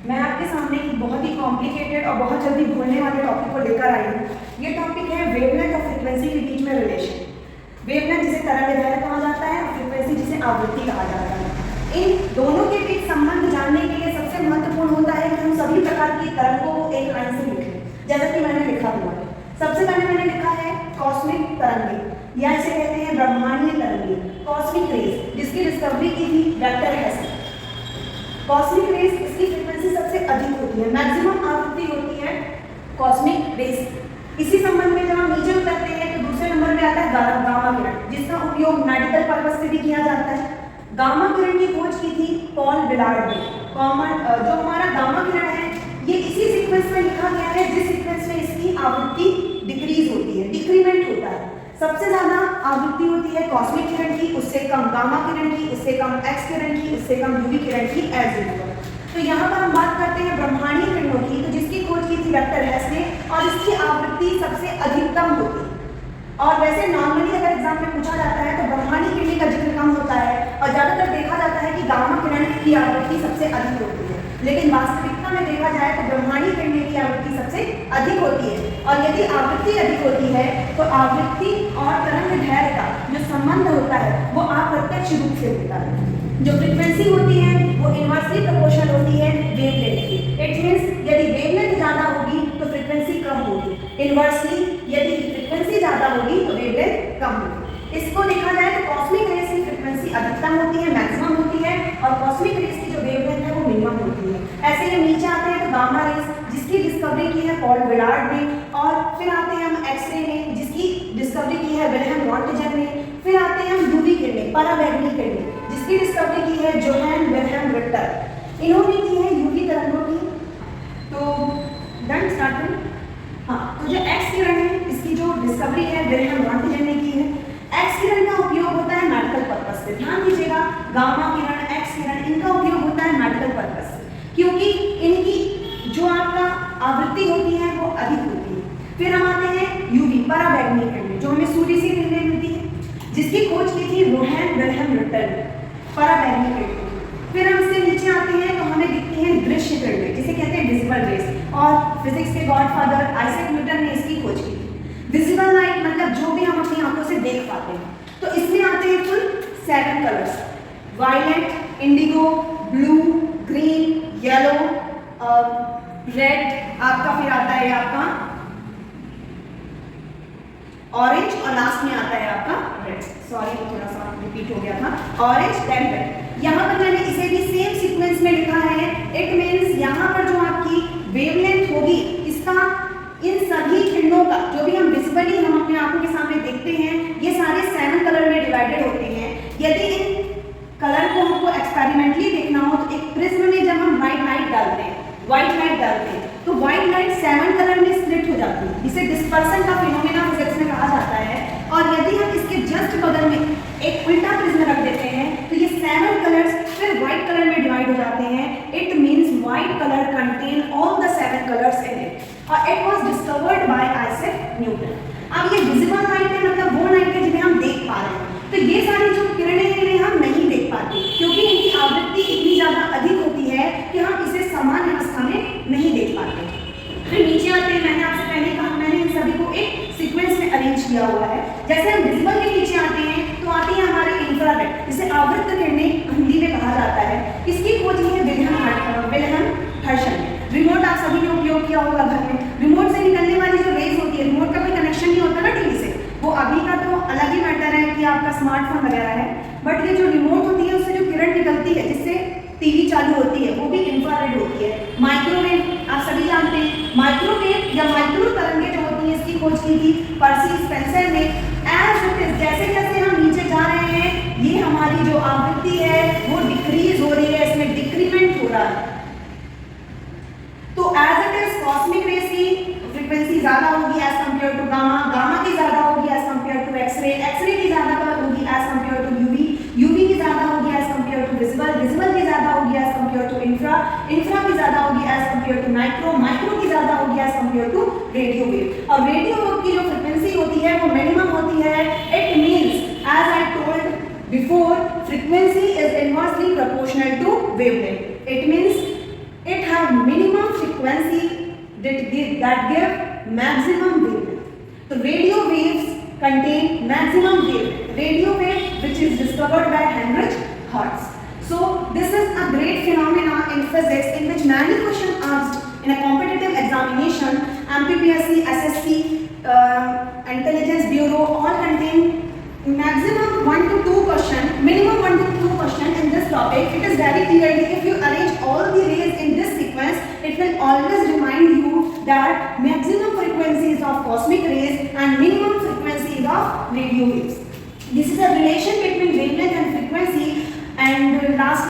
मैं आपके सामने एक बहुत ही कॉम्प्लिकेटेड और बहुत जल्दी भूलने वाले टॉपिक को लेकर आई हूँ। ये टॉपिक है वेवलेंथ और फ्रीक्वेंसी के बीच में रिलेशन। वेवलेंथ जिसे तरंगदैर्घ्य कहा जाता है और फ्रीक्वेंसी जिसे आवृत्ति कहा जाता है। इन दोनों के बीच संबंध जानने के लिए सबसे महत्वपूर्ण होता है कि हम सभी प्रकार की तरंगों को एक लाइन से लिखें, जैसा कि मैंने लिखा हुआ है। सबसे पहले मैंने लिखा है कॉस्मिक तरंगे या इसे कहते हैं ब्रह्मांडीय तरंगे, कॉस्मिक रेज, जिसकी डिस्कवरी की थी वेक्टर हेसल। कॉस्मिक रेज इसकी फ्रीक्वेंसी सबसे अधिक होती है, मैक्सिमम आवृत्ति होती है कॉस्मिक रेज। इसी संबंध में जब हम नीचे उतरते हैं तो दूसरे नंबर पे आता है गामा किरण, जिसका उपयोग मेडिकल पर्पस से भी किया जाता है। गामा किरण की खोज की थी पॉल विलार्ड ने। जो हमारा गामा किरण है ये इसी सीक्वेंस में लिखा गया है जिस सीक्वेंस में इसकी आवृत्ति डिक्रीज होती है, डिक्रीमेंट होता है। सबसे ज्यादा आवृत्ति होती है कॉस्मिक किरण की, उससे कम गामा किरण की, उससे कम एक्स किरण की, उससे कम यूवी किरण की, एज यूजुअल। तो यहाँ पर हम बात करते हैं ब्रह्मांडीय किरणों की, तो जिसकी खोज की थी वेक्टर हेस ने, और इसकी आवृत्ति सबसे अधिकतम होती है। और वैसे नॉर्मली अगर एग्जाम में पूछा जाता है तो ब्रह्मांडीय किरण का जिक्र कम होता है और ज्यादातर देखा जाता है कि गामा किरण की आवृत्ति सबसे अधिक होती है, लेकिन वास्तविकता में देखा जाए तो ब्रह्मांडीय किरण की आवृत्ति सबसे अधिक होती है। और यदि आवृत्ति अधिक होती है तो आवृत्ति और तरंगदैर्घ्य का जो संबंध होता है वो अप्रत्यक्ष रूप से होता है। जो फ्रीक्वेंसी होती है वो इनवर्सली प्रोपोर्शनल होती है वेवलेंथ की। इट मींस यदि वेवलेंथ ज्यादा होगी तो फ्रीक्वेंसी कम होगी, इनवर्सली यदि फ्रीक्वेंसी ज्यादा होगी तो वेवलेंथ कम होगी। इसको देखा जाए तो कॉस्मिक रेज की फ्रीक्वेंसी अधिकतम होती है, मैक्सिमम होती है, और कॉस्मिक रेज की जो वेवलेंथ है वो मिनिमम होती है। ऐसे ही नीचे आते हैं तो गामा रेज, जिसकी डिस्कवरी की है पॉल विलार्ड ने, और फिर आते हैं हम एक्सरे में, जिसकी डिस्कवरी की है विल्हेम रॉन्टजन ने। फिर आते हैं हम यूवी किरणें, पराबैंगनी किरणें, जिसकी डिस्कवरी की है जोहान विल्हेम रिक्टर। इन्होंने की है यूवी तरंगों की। तो डन स्टार्ट करें। हाँ, तो जो एक्स किरण है इसकी जो डिस्कवरी है विल्हेम रॉन्टजन ने की है। एक्स किरण का उपयोग होता है मेडिकल पर्पस से। ध्यान दीजिएगा, गामा किरण, एक्स किरण, इनका उपयोग होता है मेडिकल पर्पस से, क्योंकि इनकी जो आपका आवृत्ति होती है वो अधिक होती है। फिर हम आते हैं यूवी, पराबैंगनी किरणें, जो हमें सूर्य से किरणें मिलती है, जिसकी खोज की थी जोहान विल्हेम रिक्टर ने, पराबैंगनी किरणें। फिर हम इससे नीचे आते हैं तो हमें दिखती हैं दृश्य किरणें, जिसे कहते हैं विजिबल रेज, और फिजिक्स के गॉडफादर आइजैक न्यूटन ने इसकी खोज की थी। विजिबल लाइट मतलब जो भी हम अपनी आंखों से देख पाते हैं। तो इसमें आते हैं कुल 7 colours, violet, indigo, blue, green, yellow, red, आपका फिर आता है आपका ऑरेंज, और लास्ट में आता है आपका रेड। सॉरी थोड़ा सा रिपीट हो गया था, ऑरेंज देन रेड। यहाँ पर मैंने इसे भी सेम सीक्वेंस में लिखा है। इट मींस यहाँ पर जो आपकी वेवलेंथ होगी इसका, इन सभी किरणों का जो भी हम विजिबली हम अपने आंखों के सामने देखते हैं, ये सारे 7 कलर में डिवाइडेड होते हैं। यदि इन कलर को हमको एक्सपेरिमेंटली देखना हो तो एक प्रिज्म में जब हम व्हाइट लाइट डालते हैं तो व्हाइट लाइट 7 कलर में स्प्लिट हो जाती है। इसे डिस्पर्सन का फिनोमेना फिजिक्स में कहा जाता है। और यदि हम इसके जस्ट बगल में एक उल्टा प्रिज्म रख देते हैं तो ये 7 कलर्स फिर व्हाइट कलर में डिवाइड हो जाते हैं। It means white colour contain all the 7 colours in it, और it was discovered by Isaac Newton. अब ये विजिबल लाइट है, मतलब वो लाइट है जिन्हें हम देख पा रहे हैं। तो ये सारी जो किरणें हैं इन्हें हम नहीं देख पाते, क्योंकि इनकी आवृत्ति इतनी ज्यादा अधिक होती है कि हम इसे समान अवस्था में नहीं देख पाते। फिर नीचे आते हैं, मैंने आपसे पहले कहा, मैंने इन सभी को एक सीक्वेंस में अरेंज किया हुआ है। जैसे हम विजिबल के नीचे आते हैं तो आती है हमारे इंफ्रारेड, जिसे आवृत्त किरणें हिंदी में कहा जाता है। इसकी खोज की है विल्हेम हर्शल ने। रिमोट आप सभी ने उपयोग किया होगा घर में। रिमोट से निकलने वाली जो रेज होती है, रिमोट का कोई कनेक्शन नहीं होता ना टीवी से, वो अभी का तो अलग ही मैटर है कि आपका स्मार्टफोन वगैरह है, बट ये जो रिमोट होती है उससे जो किरण निकलती है जिससे टीवी चालू होती है वो भी इंफ्रारेड होती है। माइक्रोवेव आप सभी जानते हैं, माइक्रोवेव या माइक्रो तरंगे जो होती है इसकी खोज की थी पर्सी स्पेंसर ने। एज इट इज, जैसे जैसे हम नीचे जा रहे हैं ये हमारी जो आवृत्ति है वो डिक्रीज हो रही है, इसमें डिक्रीमेंट हो रहा है। तो as it is cosmic rays की फ्रीक्वेंसी ज्यादा होगी as compare to gamma, gamma की ज्यादा होगी as compare to X ray, X ray की ज्यादा होगी as compare to UV, UV की ज्यादा होगी as compare to visible, visible की ज्यादा होगी as compare to infra, infra की ज्यादा होगी as compare to micro, micro की ज्यादा होगी as compare to radio wave. और रेडियो वेव की जो फ्रीक्वेंसी होती है वो मिनिमम होती है। It means as I told before, frequency is inversely proportional to wavelength. It means it have that give maximum wavelength. So radio waves contain maximum wavelength. Radio wave which is discovered by Heinrich Hertz. So this is a great phenomena in physics in which many questions asked in a competitive examination, MPPSC, SSC, Intelligence Bureau all contain maximum 1 to 2 question, minimum 1 to 2 question in this topic. It is very clearly, if you arrange all the rays in this sequence, it will always remind you that maximum frequencies of cosmic rays and minimum frequencies of radio waves. This is a relation between wavelength and frequency, and last